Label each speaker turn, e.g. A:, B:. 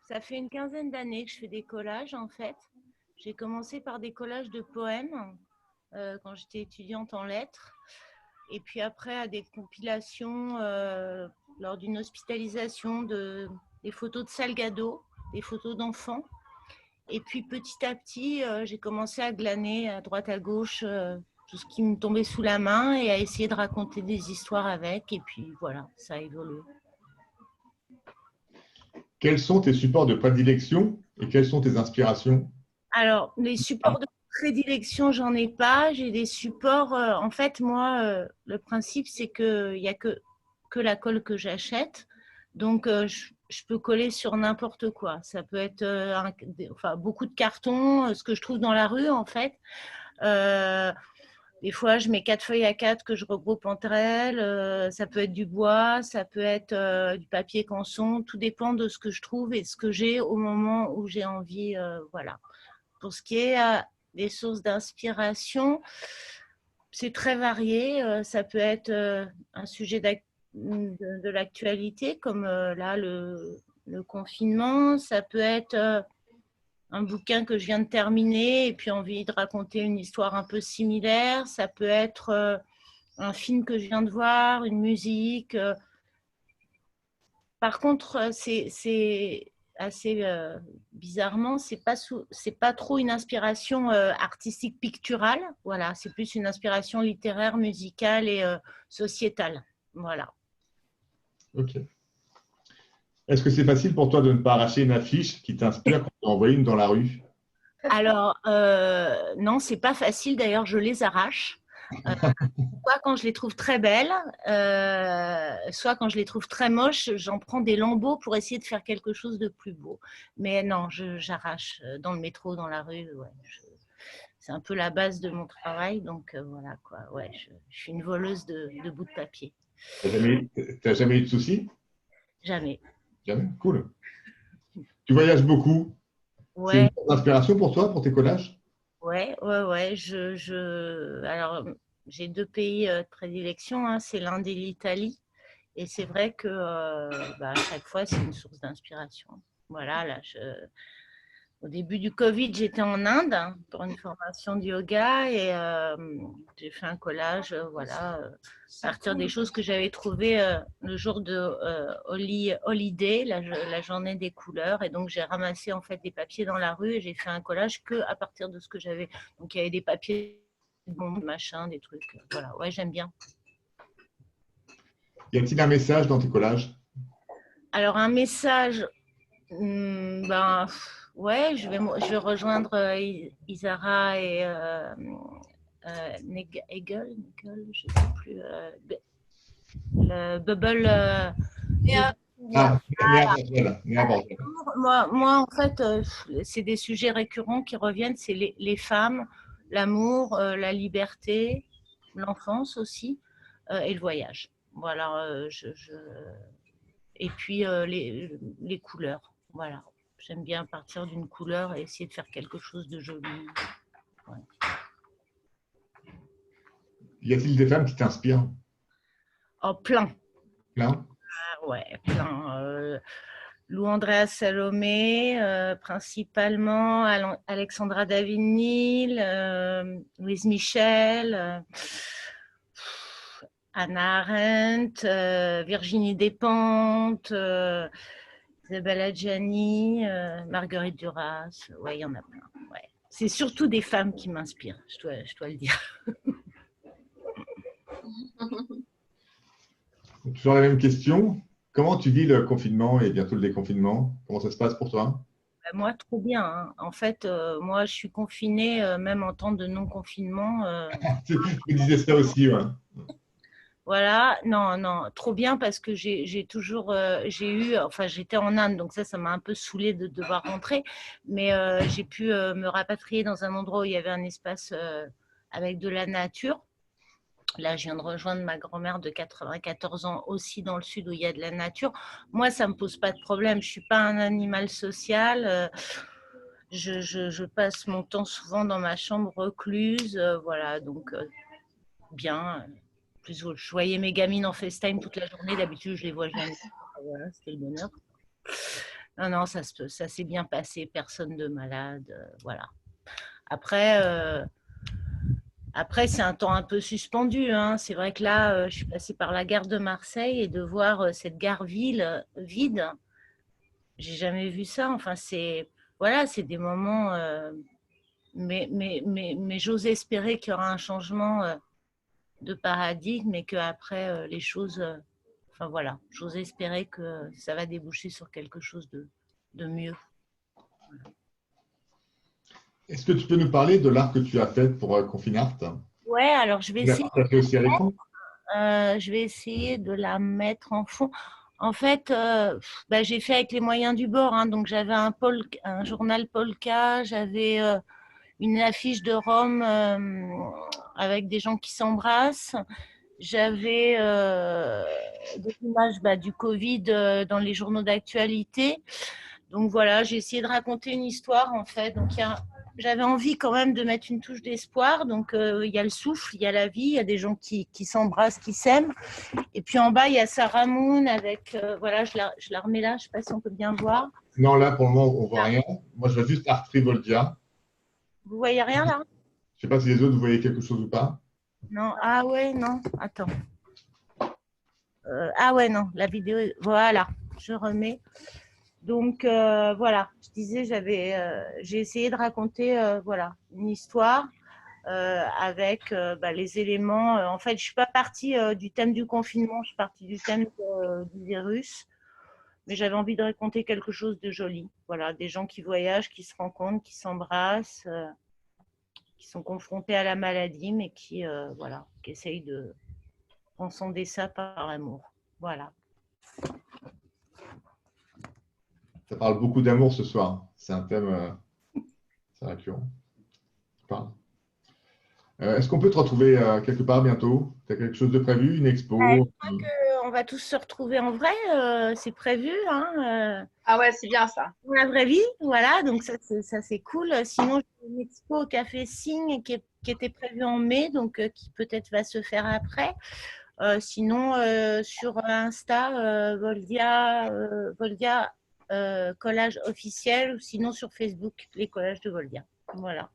A: Ça fait une quinzaine d'années que je fais des collages, en fait. J'ai commencé par des collages de poèmes quand j'étais étudiante en lettres. Et puis après, à des compilations lors d'une hospitalisation des photos de Salgado, des photos d'enfants. Et puis petit à petit, j'ai commencé à glaner à droite à gauche tout ce qui me tombait sous la main et à essayer de raconter des histoires avec. Et puis voilà, ça a évolué.
B: Quels sont tes supports de prédilection et quelles sont tes inspirations?
A: Alors, les supports de prédilection, j'en ai pas. J'ai des supports. En fait, moi, le principe, c'est qu'il n'y a que la colle que j'achète. Donc, je peux coller sur n'importe quoi. Ça peut être enfin, beaucoup de cartons, ce que je trouve dans la rue, en fait. Euh, des fois, je mets 4 feuilles A4 que je regroupe entre elles. Ça peut être du bois, ça peut être du papier canson. Tout dépend de ce que je trouve et ce que j'ai au moment où j'ai envie. Voilà. Pour ce qui est des sources d'inspiration, c'est très varié. Ça peut être un sujet de l'actualité, comme là, le confinement. Ça peut être un bouquin que je viens de terminer et puis envie de raconter une histoire un peu similaire. Ça peut être un film que je viens de voir, une musique. Par contre, c'est assez bizarrement, c'est pas trop une inspiration artistique picturale. Voilà, c'est plus une inspiration littéraire, musicale et sociétale. Voilà.
B: Ok. Est-ce que c'est facile pour toi de ne pas arracher une affiche qui t'inspire quand tu en vois une dans la rue?
A: Alors, non, c'est pas facile. D'ailleurs, je les arrache. Euh, Soit quand je les trouve très belles, soit quand je les trouve très moches, j'en prends des lambeaux pour essayer de faire quelque chose de plus beau. Mais non, j'arrache dans le métro, dans la rue. Ouais, c'est un peu la base de mon travail. Donc voilà quoi. Ouais, je suis une voleuse de bouts de papier.
B: T'as jamais eu de soucis?
A: Jamais.
B: Jamais? Cool. Tu voyages beaucoup. C'est une
A: Ouais,
B: source d'inspiration pour toi, pour tes collages?
A: ouais. Alors, j'ai 2 pays de prédilection, hein, c'est l'Inde et l'Italie. Et c'est vrai que à chaque fois, c'est une source d'inspiration. Voilà, là, au début du Covid, j'étais en Inde pour une formation de yoga et j'ai fait un collage, voilà, à partir des choses que j'avais trouvées le jour de Holiday, la journée des couleurs. Et donc, j'ai ramassé en fait des papiers dans la rue et j'ai fait un collage que à partir de ce que j'avais. Donc, il y avait des papiers, bon, machin, des trucs. Voilà, ouais, j'aime bien.
B: Y a-t-il un message dans tes collages?
A: Alors, un message. Ouais, je vais rejoindre Isara et Nigel, je ne sais plus, le Bubble.
B: Ah, n'importe.
A: Moi, en fait, c'est des sujets récurrents qui reviennent, c'est les femmes, l'amour, la liberté, l'enfance aussi, et le voyage. Voilà, et puis les couleurs. Voilà. J'aime bien partir d'une couleur et essayer de faire quelque chose de joli. Ouais.
B: Y a-t-il des femmes qui t'inspirent?
A: Oh, plein.
B: Plein.
A: Ah, ouais, plein. Lou Andrea Salomé, principalement Alexandra David-Néel, Louise Michel, Anna Arendt, Virginie Despentes, Isabelle Adjani, Marguerite Duras. Ouais, il y en a plein. Ouais. C'est surtout des femmes qui m'inspirent, je dois le dire.
B: Toujours la même question. Comment tu vis le confinement et bientôt le déconfinement? Comment ça se passe pour toi?
A: Moi, trop bien, hein. En fait, moi, je suis confinée, même en temps de non-confinement.
B: Je me disais ça aussi, ouais.
A: Voilà, non, non, trop bien parce que j'ai toujours, j'ai eu, enfin, j'étais en Inde, donc ça m'a un peu saoulée de devoir rentrer, mais j'ai pu me rapatrier dans un endroit où il y avait un espace avec de la nature. Là, je viens de rejoindre ma grand-mère de 94 ans aussi dans le sud où il y a de la nature. Moi, ça ne me pose pas de problème. Je ne suis pas un animal social. Je passe mon temps souvent dans ma chambre recluse. Voilà, donc bien. Plus, je voyais mes gamines en FaceTime toute la journée. D'habitude, je les vois jamais. Voilà, c'était le bonheur. Non, non, ça s'est bien passé, personne de malade, voilà. Après, après c'est un temps un peu suspendu, hein. C'est vrai que là, je suis passée par la gare de Marseille et de voir cette gare-ville vide, j'ai jamais vu ça. Enfin, c'est voilà, c'est des moments, mais j'ose espérer qu'il y aura un changement de paradigme et qu'après, les choses, enfin voilà, j'ose espérer que ça va déboucher sur quelque chose de mieux.
B: Est-ce que tu peux nous parler de l'art que tu as fait pour Confinart?
A: Ouais, alors
B: Tu l'as partagé aussi à l'écran?
A: je vais essayer de la mettre en fond. En fait, bah, j'ai fait avec les moyens du bord, hein. Donc j'avais un journal Polka, j'avais une affiche de Rome avec des gens qui s'embrassent. J'avais des images du Covid dans les journaux d'actualité. Donc voilà, j'ai essayé de raconter une histoire en fait. Donc j'avais envie quand même de mettre une touche d'espoir. Donc il y a le souffle, il y a la vie, il y a des gens qui s'embrassent, qui s'aiment. Et puis en bas, il y a Sarah Moon avec, voilà, je la remets là, je ne sais pas si on peut bien voir.
B: Non, là, pour le moment, on ne voit rien. Moi, je vois juste Art Voldia.
A: Vous voyez rien là?
B: Je ne sais pas si les autres, vous voyez quelque chose ou pas.
A: Non, ah ouais, non, attends. Ah ouais, non, la vidéo, voilà, je remets. Donc voilà, je disais, j'ai essayé de raconter voilà, une histoire avec les éléments. En fait, je ne suis pas partie du thème du confinement, je suis partie du thème du virus, mais j'avais envie de raconter quelque chose de joli. Voilà, des gens qui voyagent, qui se rencontrent, qui s'embrassent, qui sont confrontés à la maladie, mais voilà, qui essayent de transcender ça par l'amour. Voilà.
B: Ça parle beaucoup d'amour ce soir. C'est un thème c'est récurrent. Est-ce qu'on peut te retrouver quelque part bientôt? Tu as quelque chose de prévu, une expo?
A: On va tous se retrouver en vrai, c'est prévu, hein,
C: Ah ouais, c'est bien ça.
A: dans la vraie vie, voilà, donc ça c'est cool. Sinon, j'ai une expo au Café Signe qui était prévue en mai, donc qui peut-être va se faire après. Sinon, sur Insta, Voldia collage officiel, ou sinon sur Facebook, les collages de Voldia. Voilà.